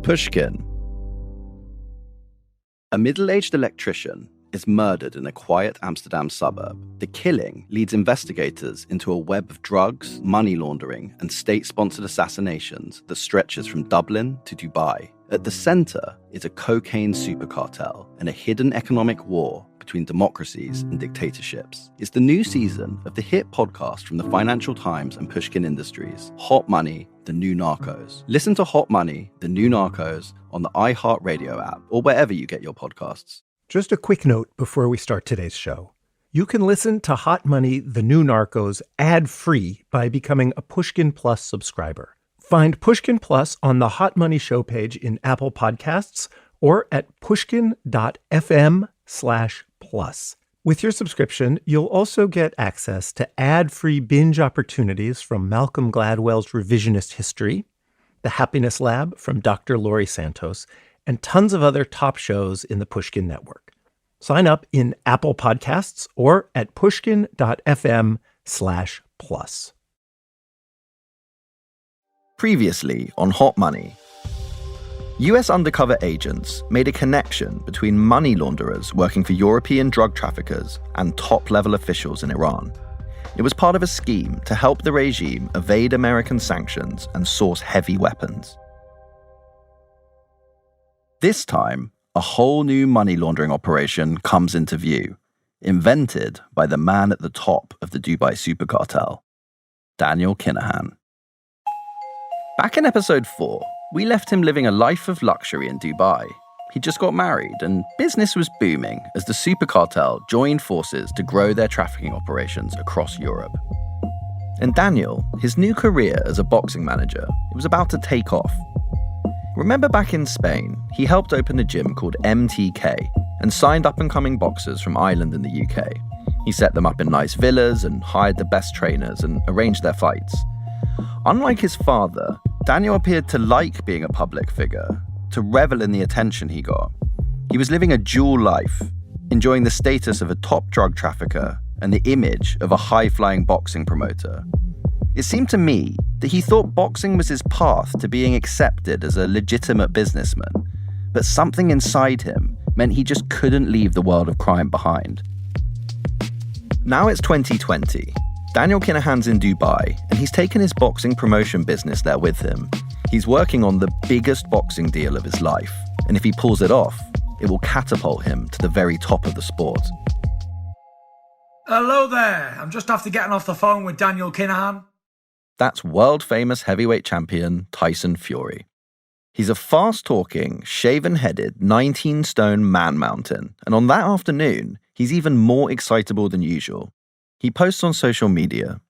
Pushkin. A middle-aged electrician is murdered in a quiet Amsterdam suburb. The killing leads investigators into a web of drugs, money laundering, and state-sponsored assassinations that stretches from Dublin to Dubai. At the center is a cocaine supercartel and a hidden economic war between democracies and dictatorships. It's the new season of the hit podcast from the Financial Times and Pushkin Industries, Hot Money, The New Narcos. Listen to Hot Money, The New Narcos on the iHeartRadio app or wherever you get your podcasts. Just a quick note before we start today's show. You can listen to Hot Money, The New Narcos ad-free by becoming a Pushkin Plus subscriber. Find Pushkin Plus on the Hot Money show page in Apple Podcasts or at pushkin.fm/plus. With your subscription, you'll also get access to ad-free binge opportunities from Malcolm Gladwell's Revisionist History, The Happiness Lab from Dr. Laurie Santos, and tons of other top shows in the Pushkin network. Sign up in Apple Podcasts or at pushkin.fm/plus. Previously on Hot Money, US undercover agents made a connection between money launderers working for European drug traffickers and top-level officials in Iran. It was part of a scheme to help the regime evade American sanctions and source heavy weapons. This time, a whole new money laundering operation comes into view, invented by the man at the top of the Dubai super cartel, Daniel Kinahan. Back in episode 4, we left him living a life of luxury in Dubai. He just got married and business was booming as the super cartel joined forces to grow their trafficking operations across Europe. And Daniel, his new career as a boxing manager, it was about to take off. Remember back in Spain, he helped open a gym called MTK and signed up-and-coming boxers from Ireland and the UK. He set them up in nice villas and hired the best trainers and arranged their fights. Unlike his father, Daniel appeared to like being a public figure, to revel in the attention he got. He was living a dual life, enjoying the status of a top drug trafficker and the image of a high-flying boxing promoter. It seemed to me that he thought boxing was his path to being accepted as a legitimate businessman, but something inside him meant he just couldn't leave the world of crime behind. Now it's 2020. Daniel Kinahan's in Dubai, and he's taken his boxing promotion business there with him. He's working on the biggest boxing deal of his life, and if he pulls it off, it will catapult him to the very top of the sport. Hello there. I'm just after getting off the phone with Daniel Kinahan. That's world-famous heavyweight champion Tyson Fury. He's a fast-talking, shaven-headed, 19-stone man-mountain, and on that afternoon, he's even more excitable than usual. He posts on social media.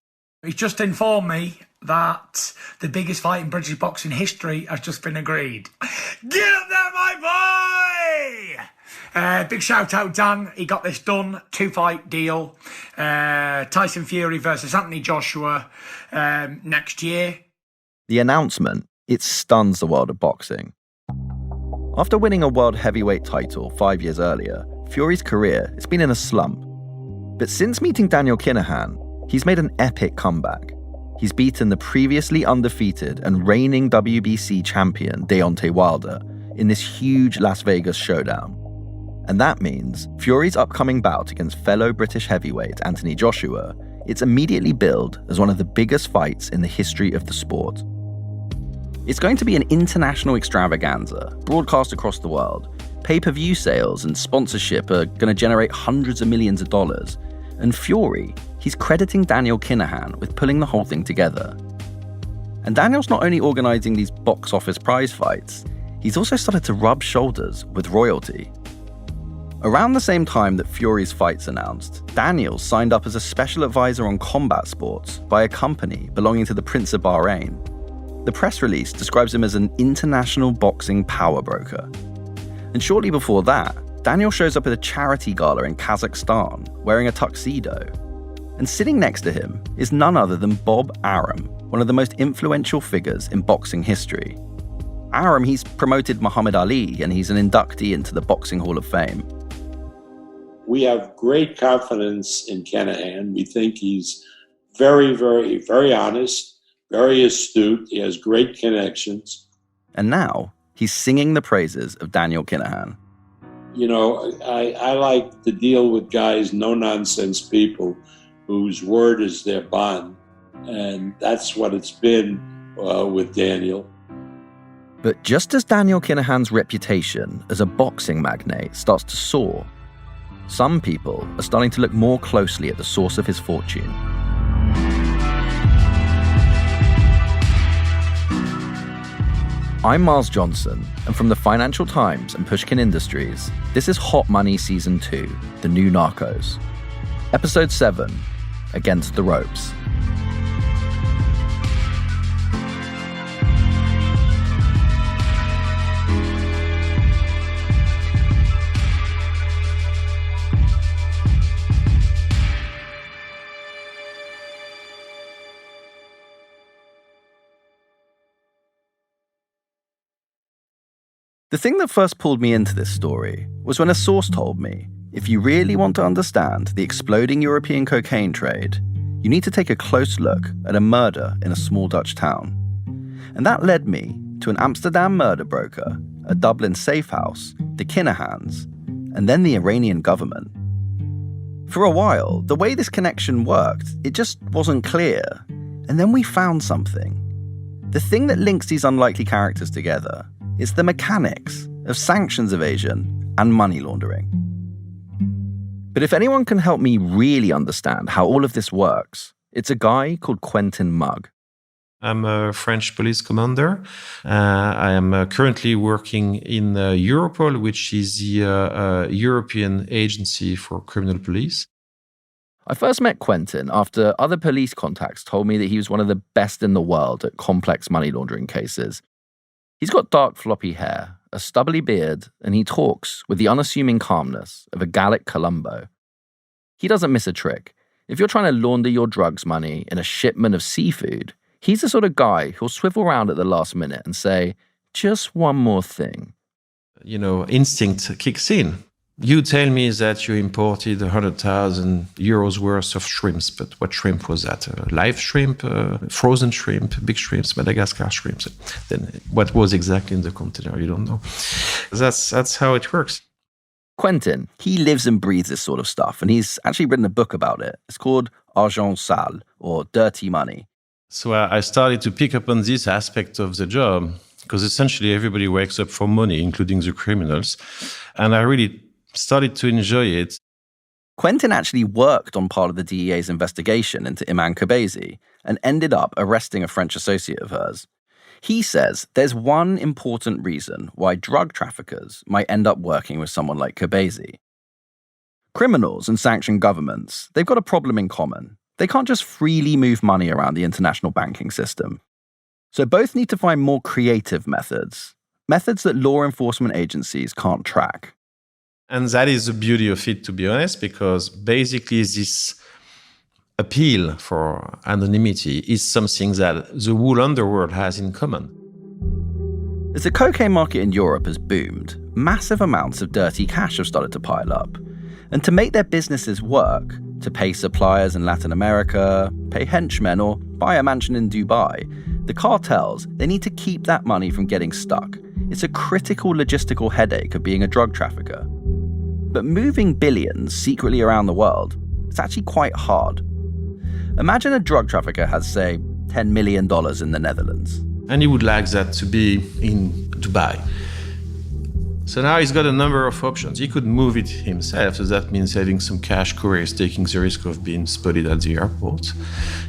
He's just informed me that the biggest fight in British boxing history has just been agreed. Get up there, my boy! Big shout out, Dan. He got this done. 2-fight deal. Tyson Fury versus Anthony Joshua next year. The announcement, it stuns the world of boxing. After winning a world heavyweight title 5 years earlier, Fury's career has been in a slump. But since meeting Daniel Kinahan, he's made an epic comeback. He's beaten the previously undefeated and reigning WBC champion Deontay Wilder in this huge Las Vegas showdown. And that means Fury's upcoming bout against fellow British heavyweight Anthony Joshua, it's immediately billed as one of the biggest fights in the history of the sport. It's going to be an international extravaganza, broadcast across the world. Pay-per-view sales and sponsorship are going to generate hundreds of millions of dollars. And Fury, he's crediting Daniel Kinahan with pulling the whole thing together. And Daniel's not only organizing these box office prize fights, he's also started to rub shoulders with royalty. Around the same time that Fury's fight's announced, Daniel signed up as a special advisor on combat sports by a company belonging to the Prince of Bahrain. The press release describes him as an international boxing power broker. And shortly before that, Daniel shows up at a charity gala in Kazakhstan, wearing a tuxedo. And sitting next to him is none other than Bob Arum, one of the most influential figures in boxing history. Arum, he's promoted Muhammad Ali, and he's an inductee into the Boxing Hall of Fame. We have great confidence in Kinahan. We think he's very, very, very honest, very astute. He has great connections. And now, He's singing the praises of Daniel Kinahan. You know, I like to deal with guys, no-nonsense people whose word is their bond. And that's what it's been with Daniel. But just as Daniel Kinahan's reputation as a boxing magnate starts to soar, some people are starting to look more closely at the source of his fortune. I'm Miles Johnson, and from the Financial Times and Pushkin Industries, this is Hot Money Season 2, The New Narcos. Episode 7, Against the Ropes. The thing that first pulled me into this story was when a source told me, if you really want to understand the exploding European cocaine trade, you need to take a close look at a murder in a small Dutch town. And that led me to an Amsterdam murder broker, a Dublin safe house, the Kinahans, and then the Iranian government. For a while, the way this connection worked, it just wasn't clear. And then we found something. The thing that links these unlikely characters together is the mechanics of sanctions evasion and money laundering. But if anyone can help me really understand how all of this works, it's a guy called Quentin Mugg. I'm a French police commander. I am currently working in Europol, which is the European Agency for Criminal Police. I first met Quentin after other police contacts told me that he was one of the best in the world at complex money laundering cases. He's got dark floppy hair, a stubbly beard, and he talks with the unassuming calmness of a Gallic Columbo. He doesn't miss a trick. If you're trying to launder your drugs money in a shipment of seafood, he's the sort of guy who'll swivel around at the last minute and say, just one more thing. You know, instinct kicks in. You tell me that you imported 100,000 euros worth of shrimps, but what shrimp was that? Live shrimp, frozen shrimp, big shrimps, Madagascar shrimps. Then what was exactly in the container? You don't know. That's how it works. Quentin, he lives and breathes this sort of stuff, and he's actually written a book about it. It's called Argent Sale, or Dirty Money. So I started to pick up on this aspect of the job, because essentially everybody wakes up for money, including the criminals. And I really started to enjoy it. Quentin actually worked on part of the DEA's investigation into Iman Kobesi and ended up arresting a French associate of hers. He says there's one important reason why drug traffickers might end up working with someone like Kobesi. Criminals and sanctioned governments, they've got a problem in common. They can't just freely move money around the international banking system. So both need to find more creative methods that law enforcement agencies can't track. And that is the beauty of it, to be honest, because basically this appeal for anonymity is something that the whole underworld has in common. As the cocaine market in Europe has boomed, massive amounts of dirty cash have started to pile up. And to make their businesses work, to pay suppliers in Latin America, pay henchmen, or buy a mansion in Dubai, the cartels, they need to keep that money from getting stuck. It's a critical logistical headache of being a drug trafficker. But moving billions secretly around the world, it's actually quite hard. Imagine a drug trafficker has, say, $10 million in the Netherlands. And he would like that to be in Dubai. So now he's got a number of options. He could move it himself, so that means having some cash couriers taking the risk of being spotted at the airport.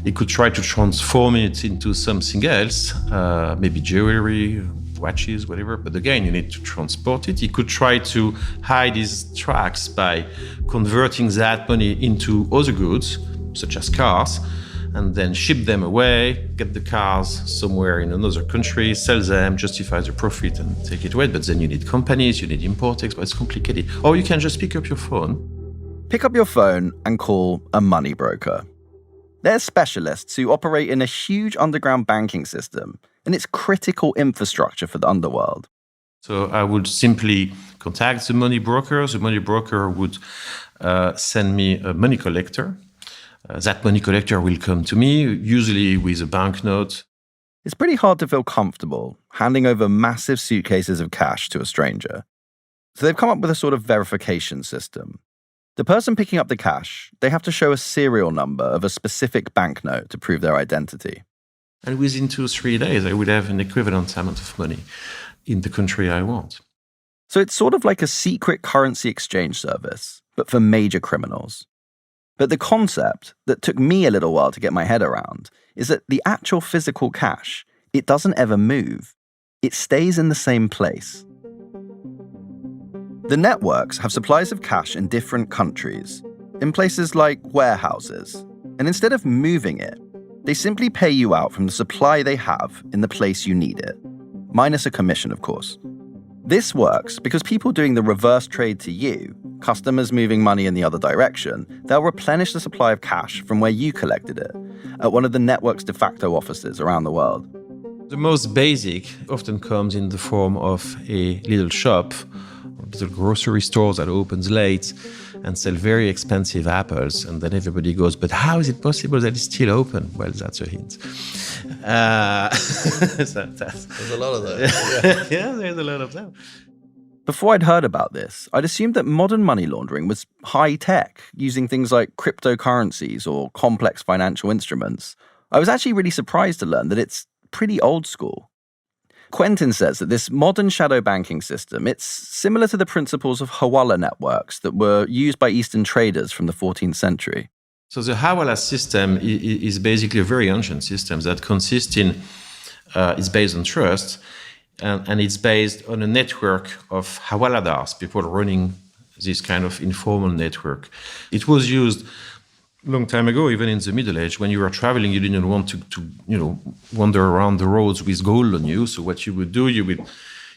He could try to transform it into something else, maybe jewelry, watches, whatever. But again, you need to transport it. He could try to hide his tracks by converting that money into other goods, such as cars, and then ship them away, get the cars somewhere in another country, sell them, justify the profit and take it away. But then you need companies, you need import-export, it's complicated. Or you can just pick up your phone. Pick up your phone and call a money broker. They're specialists who operate in a huge underground banking system, and it's critical infrastructure for the underworld. So I would simply contact the money broker. The money broker would send me a money collector. That money collector will come to me, usually with a banknote. It's pretty hard to feel comfortable handing over massive suitcases of cash to a stranger. So they've come up with a sort of verification system. The person picking up the cash, they have to show a serial number of a specific banknote to prove their identity. And within 2-3 days, I would have an equivalent amount of money in the country I want. So it's sort of like a secret currency exchange service, but for major criminals. But the concept that took me a little while to get my head around is that the actual physical cash, it doesn't ever move. It stays in the same place. The networks have supplies of cash in different countries, in places like warehouses. And instead of moving it, they simply pay you out from the supply they have in the place you need it, minus a commission, of course. This works because people doing the reverse trade to you, customers moving money in the other direction, they'll replenish the supply of cash from where you collected it, at one of the network's de facto offices around the world. The most basic often comes in the form of a little shop, or little grocery store that opens late and sell very expensive apples. And then everybody goes, but how is it possible that it's still open? Well, that's a hint. There's a lot of that. Yeah, there's a lot of that. Before I'd heard about this, I'd assumed that modern money laundering was high-tech, using things like cryptocurrencies or complex financial instruments. I was actually really surprised to learn that it's pretty old school. Quentin says that this modern shadow banking system, it's similar to the principles of Hawala networks that were used by Eastern traders from the 14th century. So the Hawala system is basically a very ancient system that consists in, it's based on trust, and it's based on a network of Hawaladars, people running this kind of informal network. It was used a long time ago, even in the Middle Age. When you were traveling, you didn't want to wander around the roads with gold on you. So what you would do, you would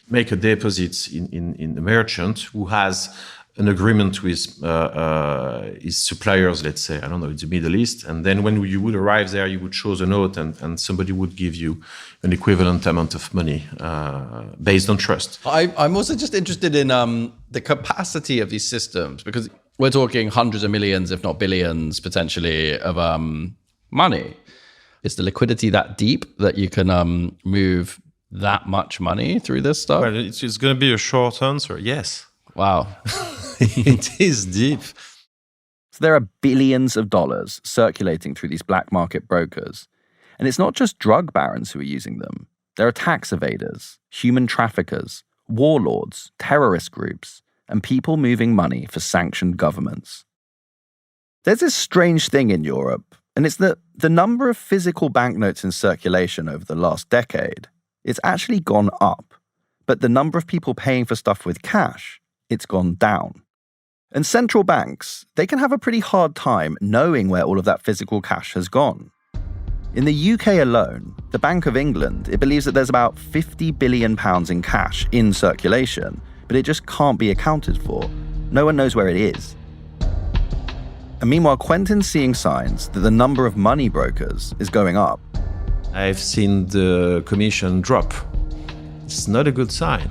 make a deposit in a merchant who has an agreement with his suppliers, let's say, I don't know, it's the Middle East. And then when you would arrive there, you would show the note and somebody would give you an equivalent amount of money based on trust. I'm also just interested in the capacity of these systems, because we're talking hundreds of millions, if not billions, potentially, of money. Is the liquidity that deep that you can move that much money through this stuff? Well, it's going to be a short answer, yes. Wow. It is deep. So there are billions of dollars circulating through these black market brokers. And it's not just drug barons who are using them. There are tax evaders, human traffickers, warlords, terrorist groups, and people moving money for sanctioned governments. There's this strange thing in Europe, and it's that the number of physical banknotes in circulation over the last decade, it's actually gone up. But the number of people paying for stuff with cash, it's gone down. And central banks, they can have a pretty hard time knowing where all of that physical cash has gone. In the UK alone, the Bank of England, it believes that there's about £50 billion in cash in circulation, but it just can't be accounted for. No one knows where it is. And meanwhile, Quentin's seeing signs that the number of money brokers is going up. I've seen the commission drop. It's not a good sign,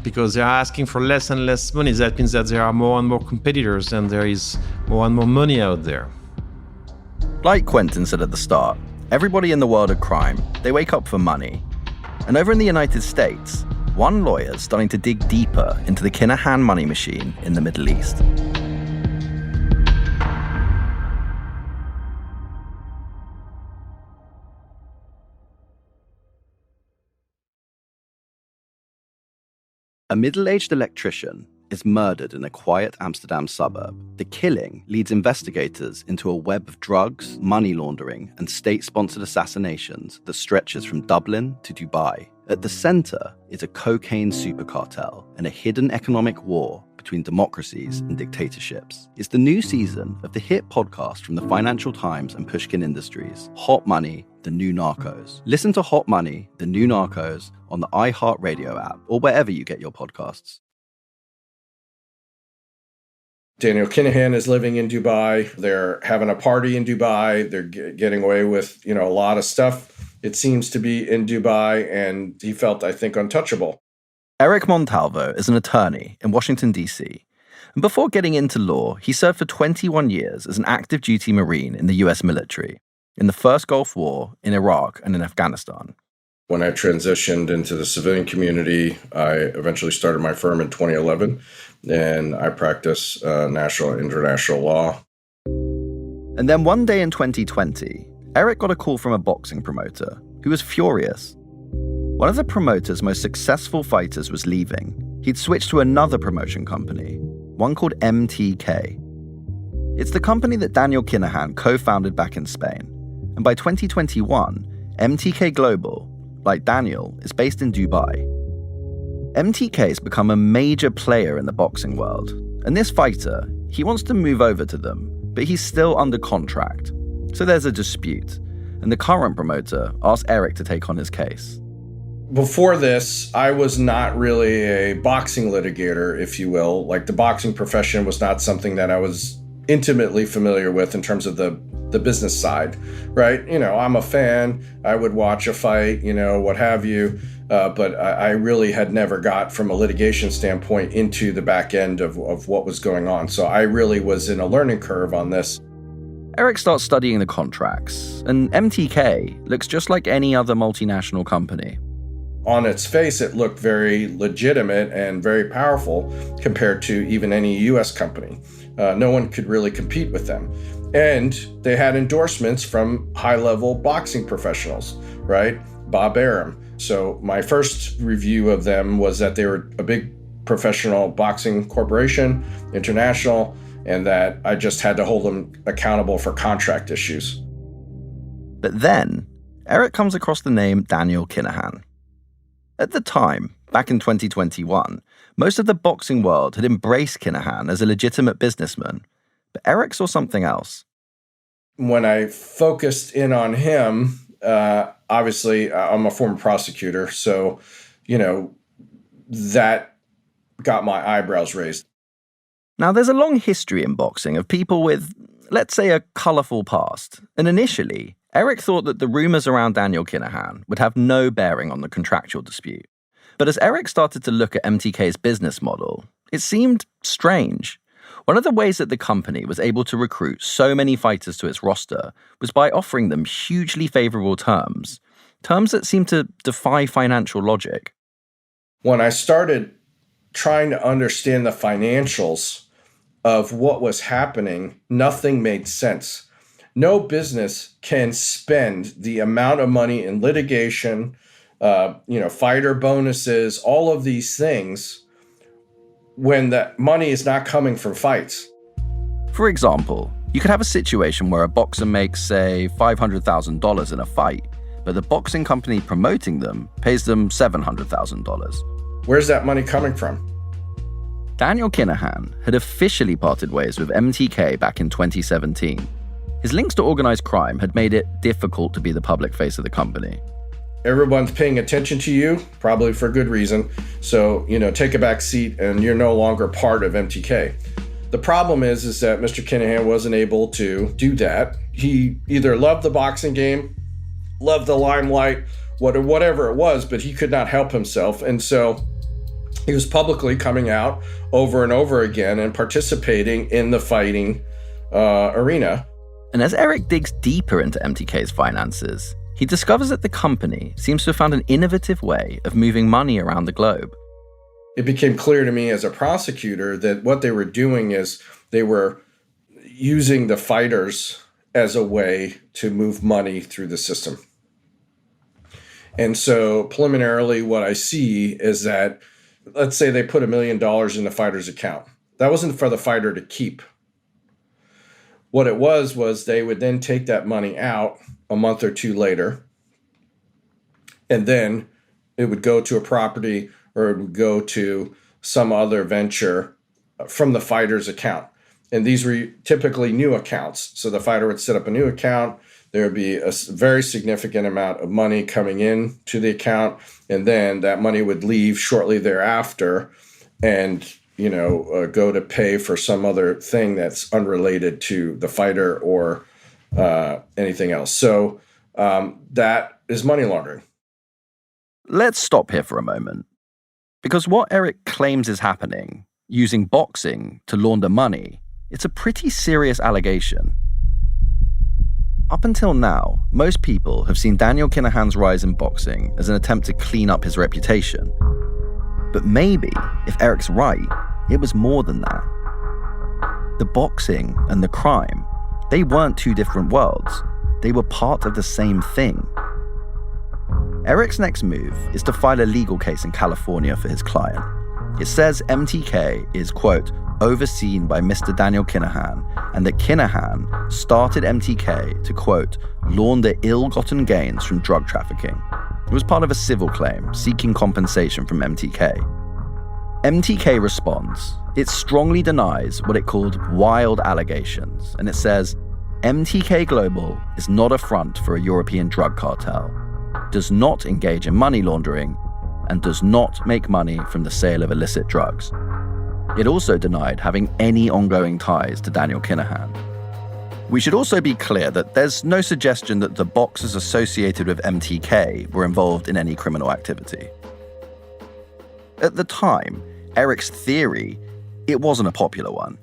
because they're asking for less and less money. That means that there are more and more competitors and there is more and more money out there. Like Quentin said at the start, everybody in the world of crime, they wake up for money. And over in the United States, one lawyer's starting to dig deeper into the Kinahan money machine in the Middle East. A middle-aged electrician is murdered in a quiet Amsterdam suburb. The killing leads investigators into a web of drugs, money laundering, and state-sponsored assassinations that stretches from Dublin to Dubai. At the center is a cocaine supercartel and a hidden economic war between democracies and dictatorships. It's the new season of the hit podcast from the Financial Times and Pushkin Industries, Hot Money, The New Narcos. Listen to Hot Money, The New Narcos on the iHeartRadio app or wherever you get your podcasts. Daniel Kinahan is living in Dubai. They're having a party in Dubai. They're getting away with, a lot of stuff, it seems to be, in Dubai. And he felt, I think, untouchable. Eric Montalvo is an attorney in Washington, D.C. And before getting into law, he served for 21 years as an active duty Marine in the U.S. military. in the first Gulf War, in Iraq, and in Afghanistan. When I transitioned into the civilian community, I eventually started my firm in 2011, and I practice national and international law. And then one day in 2020, Eric got a call from a boxing promoter who was furious. One of the promoter's most successful fighters was leaving. He'd switched to another promotion company, one called MTK. It's the company that Daniel Kinahan co-founded back in Spain. And by 2021, MTK Global, like Daniel, is based in Dubai. MTK has become a major player in the boxing world. And this fighter, he wants to move over to them, but he's still under contract. So there's a dispute. And the current promoter asked Eric to take on his case. Before this, I was not really a boxing litigator, if you will. Like, the boxing profession was not something that I was intimately familiar with in terms of the business side, right? You know, I'm a fan. I would watch a fight, you know, what have you. But I really had never got from a litigation standpoint into the back end of what was going on. So I really was in a learning curve on this. Eric starts studying the contracts, and MTK looks just like any other multinational company. On its face, it looked very legitimate and very powerful compared to even any U.S. company. No one could really compete with them. And they had endorsements from high-level boxing professionals, right? Bob Arum. So my first review of them was that they were a big professional boxing corporation, international, and that I just had to hold them accountable for contract issues. But then, Eric comes across the name Daniel Kinahan. At the time, back in 2021, most of the boxing world had embraced Kinahan as a legitimate businessman, but Eric saw something else. When I focused in on him, obviously I'm a former prosecutor, so, you know, that got my eyebrows raised. Now, there's a long history in boxing of people with, let's say, a colorful past, and initially, Eric thought that the rumors around Daniel Kinahan would have no bearing on the contractual dispute. But as Eric started to look at MTK's business model, it seemed strange. One of the ways that the company was able to recruit so many fighters to its roster was by offering them hugely favorable terms that seemed to defy financial logic. When I started trying to understand the financials of what was happening, nothing made sense. No business can spend the amount of money in litigation, fighter bonuses, all of these things, when that money is not coming from fights. For example, you could have a situation where a boxer makes, say, $500,000 in a fight, but the boxing company promoting them pays them $700,000. Where's that money coming from? Daniel Kinahan had officially parted ways with MTK back in 2017. His links to organized crime had made it difficult to be the public face of the company. Everyone's paying attention to you, probably for good reason. So, take a back seat and you're no longer part of MTK. The problem is that Mr. Kinahan wasn't able to do that. He either loved the boxing game, loved the limelight, whatever it was, but he could not help himself. And so he was publicly coming out over and over again and participating in the fighting arena. And as Eric digs deeper into MTK's finances, he discovers that the company seems to have found an innovative way of moving money around the globe. It became clear to me as a prosecutor that what they were doing is they were using the fighters as a way to move money through the system. And so preliminarily what I see is that, let's say they put $1 million in the fighter's account. That wasn't for the fighter to keep. What it was they would then take that money out a month or two later, and then it would go to a property or it would go to some other venture from the fighter's account. And these were typically new accounts. So the fighter would set up a new account. There would be a very significant amount of money coming in to the account, and then that money would leave shortly thereafter and go to pay for some other thing that's unrelated to the fighter or anything else. So that is money laundering. Let's stop here for a moment. Because what Eric claims is happening, using boxing to launder money, it's a pretty serious allegation. Up until now, most people have seen Daniel Kinahan's rise in boxing as an attempt to clean up his reputation. But maybe, if Eric's right, it was more than that. The boxing and the crime, they weren't two different worlds. They were part of the same thing. Eric's next move is to file a legal case in California for his client. It says MTK is, quote, overseen by Mr. Daniel Kinahan, and that Kinahan started MTK to, quote, launder ill-gotten gains from drug trafficking. It was part of a civil claim seeking compensation from MTK. MTK responds. It strongly denies what it called wild allegations, and it says, MTK Global is not a front for a European drug cartel, does not engage in money laundering, and does not make money from the sale of illicit drugs. It also denied having any ongoing ties to Daniel Kinahan. We should also be clear that there's no suggestion that the boxers associated with MTK were involved in any criminal activity. At the time, Eric's theory, it wasn't a popular one.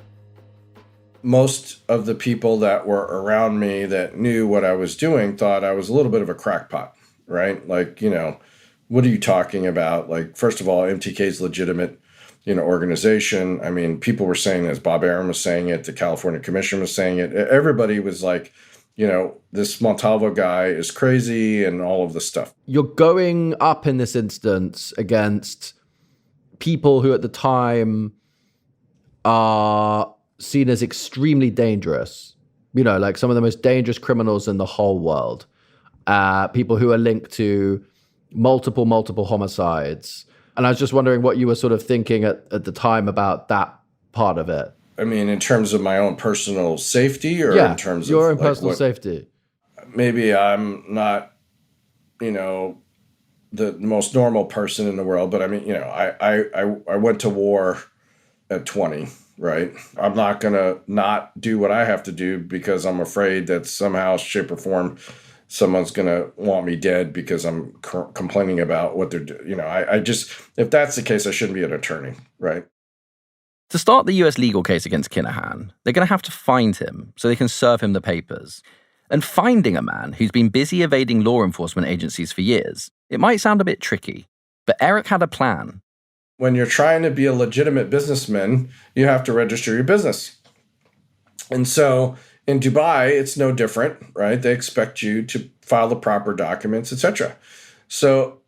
Most of the people that were around me that knew what I was doing thought I was a little bit of a crackpot, right? Like, what are you talking about? Like, first of all, MTK's legitimate, organization. I mean, people were saying this. Bob Arum was saying it. The California Commission was saying it. Everybody was like, this Montalvo guy is crazy and all of this stuff. You're going up in this instance against people who at the time are seen as extremely dangerous, like some of the most dangerous criminals in the whole world, people who are linked to multiple homicides. And I was just wondering what you were sort of thinking at the time about that part of it. I mean, in terms of my own personal safety, or in terms of your own personal safety? Maybe I'm not, the most normal person in the world, but I mean, I went to war at 20, right? I'm not going to not do what I have to do because I'm afraid that somehow, shape, or form, someone's going to want me dead because I'm complaining about what they're doing. I just, if that's the case, I shouldn't be an attorney, right? To start the US legal case against Kinahan, they're going to have to find him so they can serve him the papers. And finding a man who's been busy evading law enforcement agencies for years, it might sound a bit tricky, but Eric had a plan. When you're trying to be a legitimate businessman, you have to register your business. And so in Dubai, it's no different, right? They expect you to file the proper documents, etc. So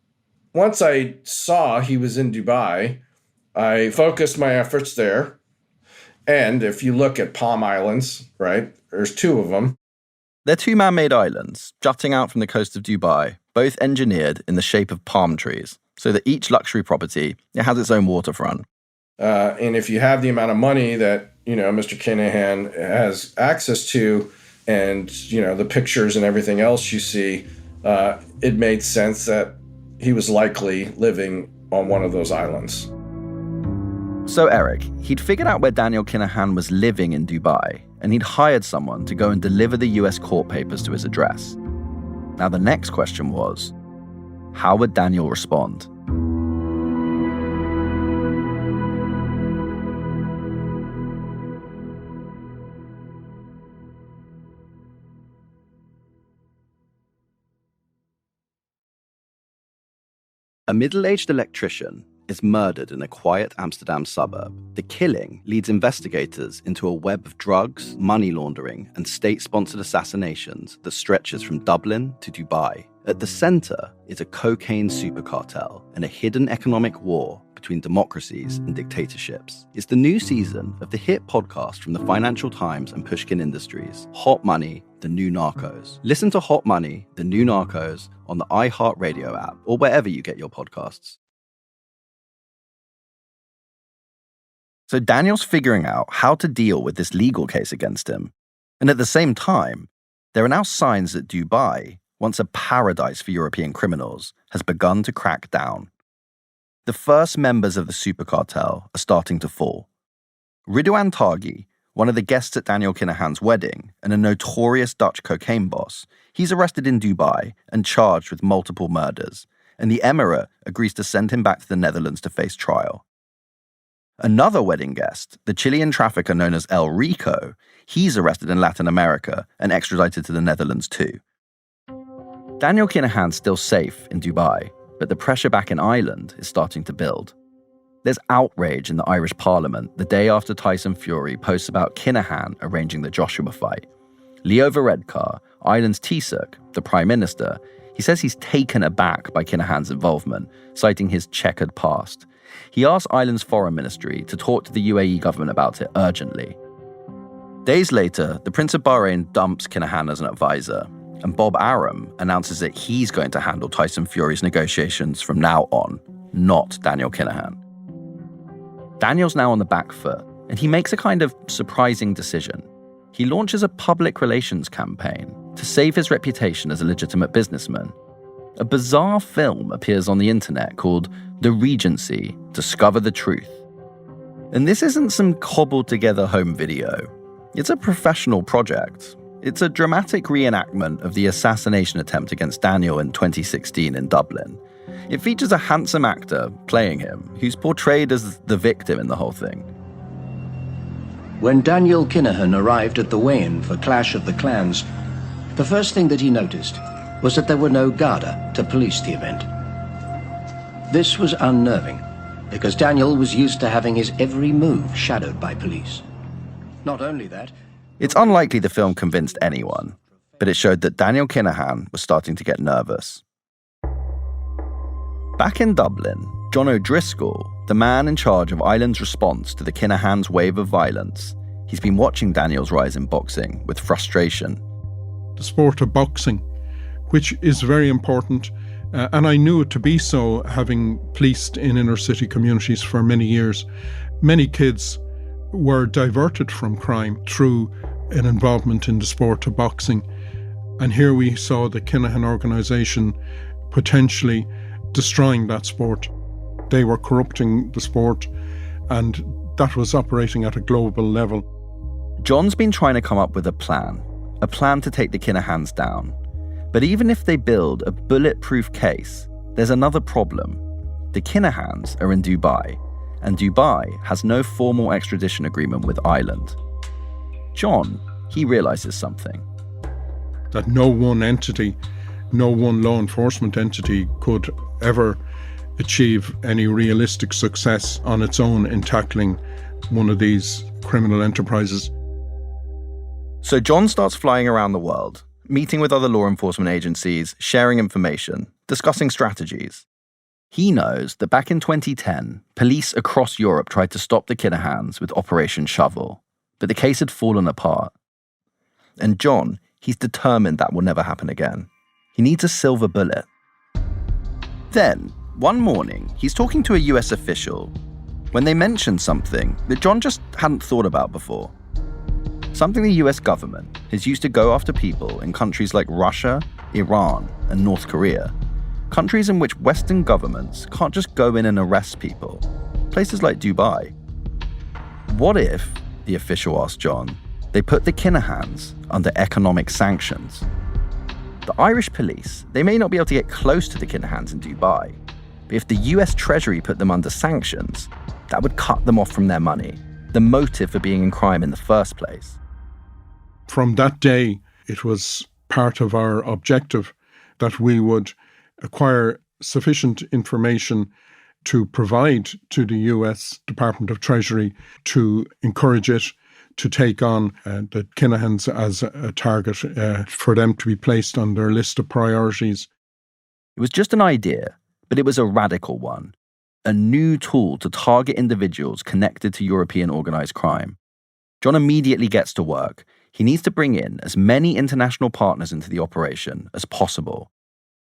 once I saw he was in Dubai, I focused my efforts there. And if you look at Palm Islands, right, there's two of them. They're two man-made islands jutting out from the coast of Dubai, both engineered in the shape of palm trees, so that each luxury property, it has its own waterfront. And if you have the amount of money that, Mr. Kinahan has access to, and, the pictures and everything else you see, it made sense that he was likely living on one of those islands. So Eric, he'd figured out where Daniel Kinahan was living in Dubai, and he'd hired someone to go and deliver the US court papers to his address. Now the next question was, how would Daniel respond? A middle-aged electrician is murdered in a quiet Amsterdam suburb. The killing leads investigators into a web of drugs, money laundering, and state-sponsored assassinations that stretches from Dublin to Dubai. At the center is a cocaine supercartel and a hidden economic war between democracies and dictatorships. It's the new season of the hit podcast from the Financial Times and Pushkin Industries, Hot Money, The New Narcos. Listen to Hot Money, The New Narcos on the iHeartRadio app or wherever you get your podcasts. So Daniel's figuring out how to deal with this legal case against him. And at the same time, there are now signs that Dubai, once a paradise for European criminals, has begun to crack down. The first members of the super cartel are starting to fall. Ridouan Taghi, one of the guests at Daniel Kinahan's wedding and a notorious Dutch cocaine boss, he's arrested in Dubai and charged with multiple murders, and the Emirate agrees to send him back to the Netherlands to face trial. Another wedding guest, the Chilean trafficker known as El Rico, he's arrested in Latin America and extradited to the Netherlands too. Daniel Kinahan's still safe in Dubai, but the pressure back in Ireland is starting to build. There's outrage in the Irish Parliament the day after Tyson Fury posts about Kinahan arranging the Joshua fight. Leo Varadkar, Ireland's Taoiseach, the Prime Minister, he says he's taken aback by Kinahan's involvement, citing his checkered past. He asked Ireland's foreign ministry to talk to the UAE government about it urgently. Days later, the Prince of Bahrain dumps Kinahan as an advisor, and Bob Arum announces that he's going to handle Tyson Fury's negotiations from now on, not Daniel Kinahan. Daniel's now on the back foot, and he makes a kind of surprising decision. He launches a public relations campaign to save his reputation as a legitimate businessman. A bizarre film appears on the internet called The Regency: Discover the Truth. And this isn't some cobbled-together home video. It's a professional project. It's a dramatic reenactment of the assassination attempt against Daniel in 2016 in Dublin. It features a handsome actor playing him, who's portrayed as the victim in the whole thing. When Daniel Kinahan arrived at the weigh-in for Clash of the Clans, the first thing that he noticed was that there were no Garda to police the event. This was unnerving, because Daniel was used to having his every move shadowed by police. Not only that... It's unlikely the film convinced anyone, but it showed that Daniel Kinahan was starting to get nervous. Back in Dublin, John O'Driscoll, the man in charge of Ireland's response to the Kinahan's wave of violence, he's been watching Daniel's rise in boxing with frustration. The sport of boxing, which is very important, and I knew it to be so, having policed in inner city communities for many years. Many kids were diverted from crime through an involvement in the sport of boxing. And here we saw the Kinahan organisation potentially destroying that sport. They were corrupting the sport, and that was operating at a global level. John's been trying to come up with a plan to take the Kinahans down. But even if they build a bulletproof case, there's another problem. The Kinahans are in Dubai, and Dubai has no formal extradition agreement with Ireland. John, he realizes something. That no one entity, no one law enforcement entity could ever achieve any realistic success on its own in tackling one of these criminal enterprises. So John starts flying around the world, meeting with other law enforcement agencies, sharing information, discussing strategies. He knows that back in 2010, police across Europe tried to stop the Kinahans with Operation Shovel, but the case had fallen apart. And John, he's determined that will never happen again. He needs a silver bullet. Then, one morning, he's talking to a US official when they mention something that John just hadn't thought about before. Something the US government has used to go after people in countries like Russia, Iran, and North Korea. Countries in which Western governments can't just go in and arrest people. Places like Dubai. What if, the official asked John, they put the Kinahans under economic sanctions? The Irish police, they may not be able to get close to the Kinahans in Dubai, but if the US Treasury put them under sanctions, that would cut them off from their money, the motive for being in crime in the first place. From that day, it was part of our objective that we would acquire sufficient information to provide to the US Department of Treasury to encourage it to take on the Kinahans as a target for them to be placed on their list of priorities. It was just an idea, but it was a radical one. A new tool to target individuals connected to European organised crime. John immediately gets to work. He needs to bring in as many international partners into the operation as possible.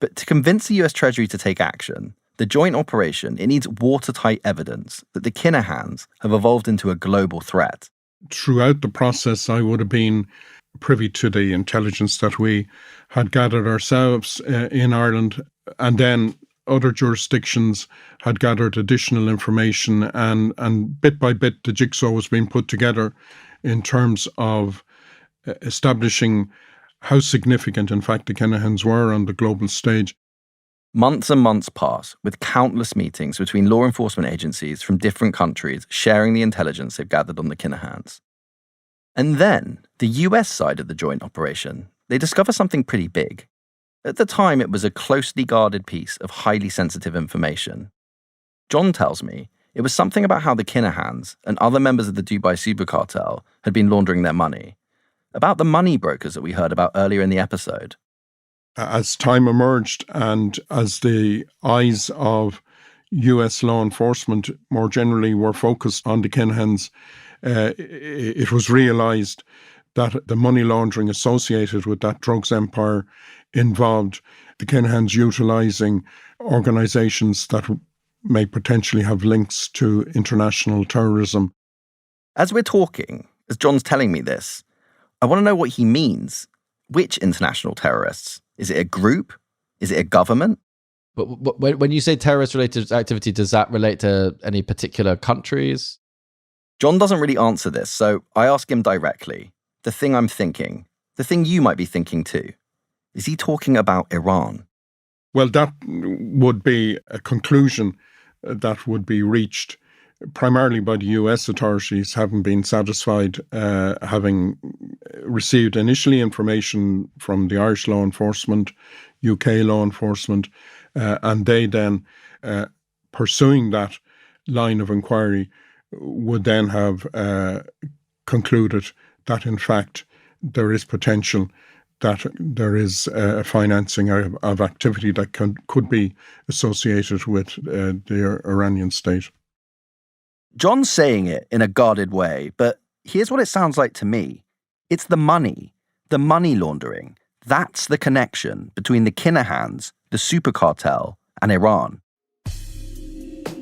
But to convince the US Treasury to take action, the joint operation, it needs watertight evidence that the Kinahans have evolved into a global threat. Throughout the process, I would have been privy to the intelligence that we had gathered ourselves in Ireland, and then other jurisdictions had gathered additional information, and bit by bit the jigsaw was being put together in terms of establishing how significant, in fact, the Kinahans were on the global stage. Months and months pass with countless meetings between law enforcement agencies from different countries sharing the intelligence they've gathered on the Kinahans. And then, the US side of the joint operation, they discover something pretty big. At the time, it was a closely guarded piece of highly sensitive information. John tells me it was something about how the Kinahans and other members of the Dubai super cartel had been laundering their money, about the money brokers that we heard about earlier in the episode. As time emerged and as the eyes of US law enforcement more generally were focused on the Kinahans, it was realised that the money laundering associated with that drugs empire involved the Kinahans utilising organisations that may potentially have links to international terrorism. As we're talking, as John's telling me this, I want to know what he means. Which international terrorists? Is it a group? Is it a government? But when you say terrorist-related activity, does that relate to any particular countries? John doesn't really answer this, so I ask him directly. The thing I'm thinking, the thing you might be thinking too. Is he talking about Iran? Well, that would be a conclusion that would be reached primarily by the US authorities, having been satisfied, having received initially information from the Irish law enforcement, UK law enforcement, and they then, pursuing that line of inquiry, would then have concluded that in fact there is potential, that there is financing of activity that could be associated with the Iranian state. John's saying it in a guarded way, but here's what it sounds like to me. It's the money laundering. That's the connection between the Kinahans, the super cartel, and Iran.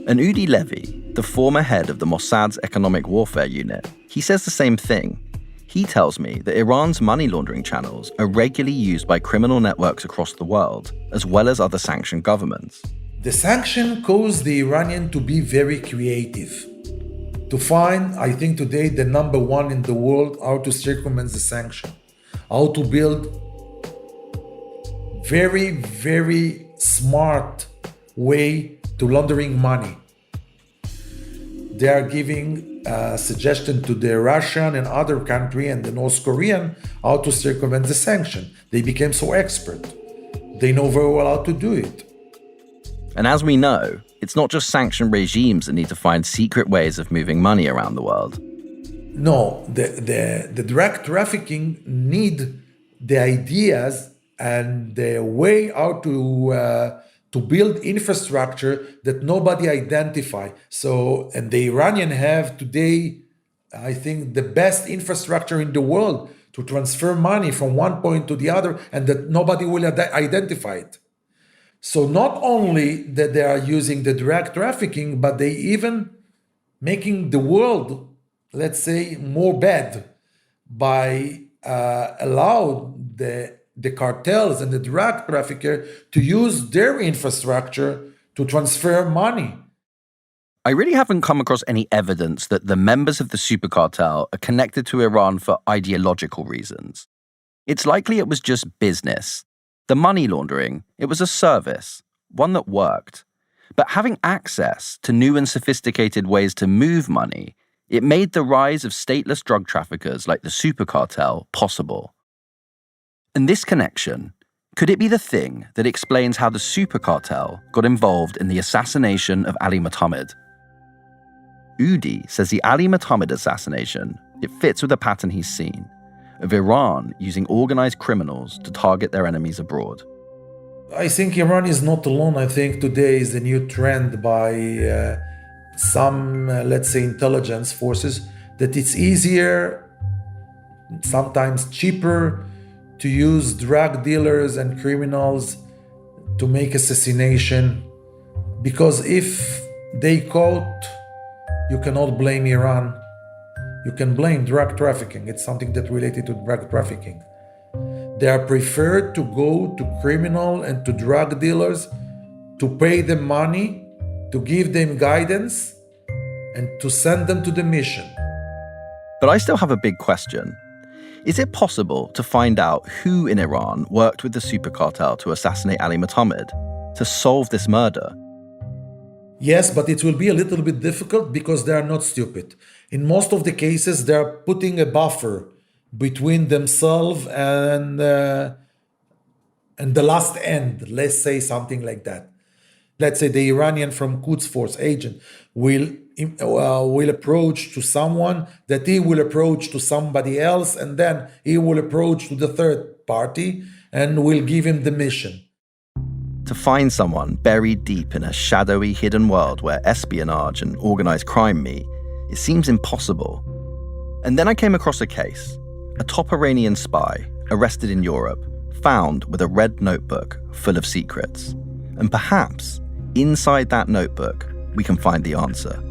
And Udi Levy, the former head of the Mossad's economic warfare unit, he says the same thing. He tells me that Iran's money laundering channels are regularly used by criminal networks across the world, as well as other sanctioned governments. The sanction caused the Iranian to be very creative, to find, I think today, the number one in the world, how to circumvent the sanction, how to build very, very smart way to laundering money. They are giving suggestion to the Russian and other country and the North Korean how to circumvent the sanction. They became so expert. They know very well how to do it. And as we know, it's not just sanctioned regimes that need to find secret ways of moving money around the world. No, the drug trafficking need the ideas and the way how to build infrastructure that nobody identify. So, and the Iranian have today, I think, the best infrastructure in the world to transfer money from one point to the other and that nobody will identify it. So not only that they are using the drug trafficking, but they even making the world, let's say, more bad by allow the cartels and the drug trafficker to use their infrastructure to transfer money. I really haven't come across any evidence that the members of the super cartel are connected to Iran for ideological reasons. It's likely it was just business. The money laundering, it was a service, one that worked. But having access to new and sophisticated ways to move money, it made the rise of stateless drug traffickers like the super cartel possible. And this connection, could it be the thing that explains how the super cartel got involved in the assassination of Ali Mohammed? Udi says the Ali Mohammed assassination, it fits with a pattern he's seen, of Iran using organized criminals to target their enemies abroad. I think Iran is not alone. I think today is a new trend by some, let's say, intelligence forces, that it's easier, sometimes cheaper, to use drug dealers and criminals to make assassination. Because if they caught, you cannot blame Iran. You can blame drug trafficking. It's something that related to drug trafficking. They are preferred to go to criminal and to drug dealers to pay them money, to give them guidance, and to send them to the mission. But I still have a big question. Is it possible to find out who in Iran worked with the super cartel to assassinate Ali Mohammed? to solve this murder? Yes, but it will be a little bit difficult because they are not stupid. In most of the cases, they are putting a buffer between themselves and the last end. Let's say something like that. Let's say the Iranian from Quds Force agent will approach to someone, that he will approach to somebody else, and then he will approach to the third party and will give him the mission. To find someone buried deep in a shadowy, hidden world where espionage and organized crime meet, it seems impossible. And then I came across a case. A top Iranian spy, arrested in Europe, found with a red notebook full of secrets. And perhaps, inside that notebook, we can find the answer.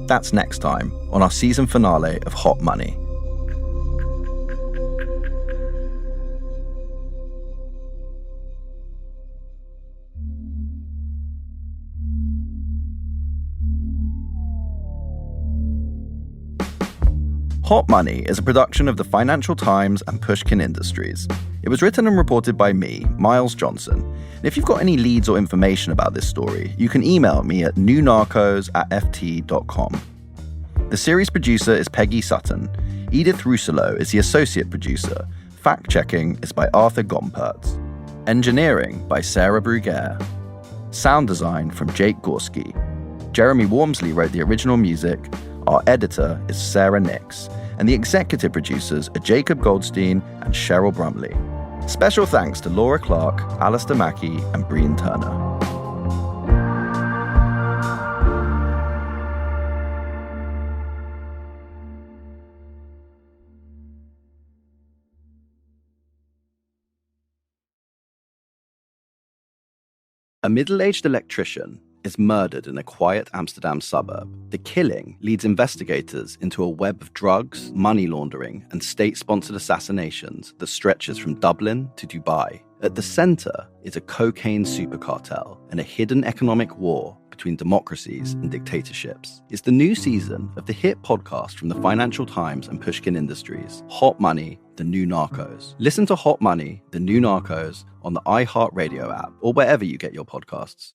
That's next time on our season finale of Hot Money. Hot Money is a production of the Financial Times and Pushkin Industries. It was written and reported by me, Miles Johnson. And if you've got any leads or information about this story, you can email me at newnarcos@ft.com. The series producer is Peggy Sutton. Edith Rousselot is the associate producer. Fact-checking is by Arthur Gompertz. Engineering by Sarah Bruguer. Sound design from Jake Gorski. Jeremy Wormsley wrote the original music. Our editor is Sarah Nix, and the executive producers are Jacob Goldstein and Cheryl Brumley. Special thanks to Laura Clark, Alistair Mackey, and Breen Turner. A middle-aged electrician is murdered in a quiet Amsterdam suburb. The killing leads investigators into a web of drugs, money laundering, and state-sponsored assassinations that stretches from Dublin to Dubai. At the center is a cocaine supercartel and a hidden economic war between democracies and dictatorships. It's the new season of the hit podcast from the Financial Times and Pushkin Industries, Hot Money, The New Narcos. Listen to Hot Money, The New Narcos on the iHeartRadio app or wherever you get your podcasts.